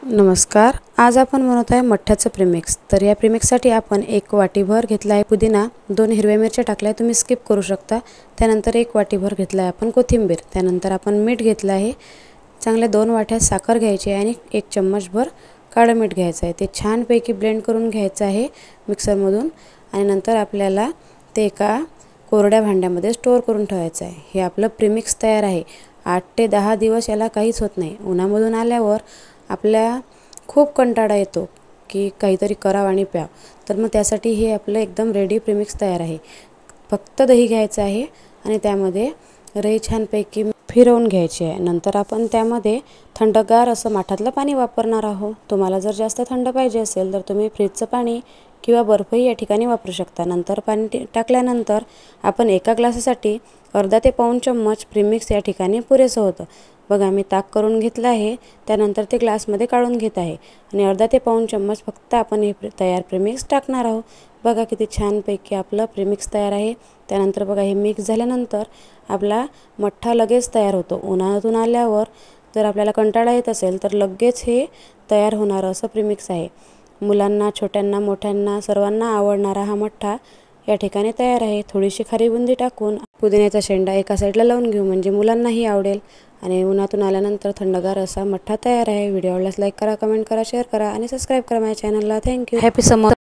नमस्कार, आज आपण बनवत आहे मठ्ठ्याचं प्रीमिक्स। तर या प्रीमिक्ससाठी आपण 1 वाटीभर घेतला आहे पुदिना, 2 हिरव्या मिरच्या टाकल्या, तुम्ही स्किप करू शकता। त्यानंतर 1 वाटीभर घेतला आहे आपण कोथिंबीर, त्यानंतर आपण मीठ घेतलं आहे, चांगले 2 वाट्या साखर घ्यायची आणि 1 चम्मचभर काळं मीठ घ्यायचं आहे। ते छानपैकी ब्लेंड करून घ्यायचं आहे मिक्सरमधून आणि नंतर आपल्याला ते एका कोरड्या भांड्यामध्ये स्टोअर करून ठेवायचं आहे। हे आपलं प्रीमिक्स तयार आहे। 8 ते 10 दिवस याला काहीच होत नाही। उन्हामधून आल्यावर आपल्या खूप कंटाळा येतो की काहीतरी करावं आणि प्यावं, तर मग त्यासाठी हे आपलं एकदम रेडी प्रीमिक्स तयार आहे। फक्त दही घ्यायचं आहे आणि त्यामध्ये रई छानपैकी फिरवून घ्यायची आहे। नंतर आपण त्यामध्ये थंडगार असं माठातलं पाणी वापरणार आहोत। तुम्हाला जर जास्त थंड पाहिजे असेल तर तुम्ही फ्रीजचं पाणी किंवा बर्फही या ठिकाणी वापरू शकता। नंतर पाणी टाकल्यानंतर आपण एका ग्लासासाठी अर्धा ते पाऊण चम्मच प्रीमिक्स या ठिकाणी पुरेसं होतं। बघा, मी ताक करून घेतलं आहे, त्यानंतर ते ग्लासमध्ये काढून घेत आहे आणि अर्धा ते पाऊण चम्मच फक्त आपण हे तयार प्रीमिक्स टाकणार आहोत। बघा किती छानपैकी आपलं प्रीमिक्स तयार आहे। त्यानंतर बघा, हे मिक्स झाल्यानंतर आपला मठ्ठा लगेच तयार होतो। उन्हाळ्यातून आल्यावर जर आपल्याला कंटाळा येत असेल तर लगेच हे तयार होणारं असं प्रीमिक्स आहे। मुलांना, छोट्यांना, मोठ्यांना सर्वांना आवडणारा हा मठ्ठा या ठिकाणी तयार आहे। थोडीशी खारी बुंदी टाकून पुदिन्याचा शेंडा एका साईडला लावून घेऊ, म्हणजे मुलांनाही आवडेल आणि उन्हातून आल्यानंतर थंडगार असा मठ्ठा तयार आहे। व्हिडिओ आवडल्यास लाईक करा, कमेंट करा, शेअर करा आणि सबस्क्राईब करा माझ्या चॅनलला। थँक्यू। हॅपी समर।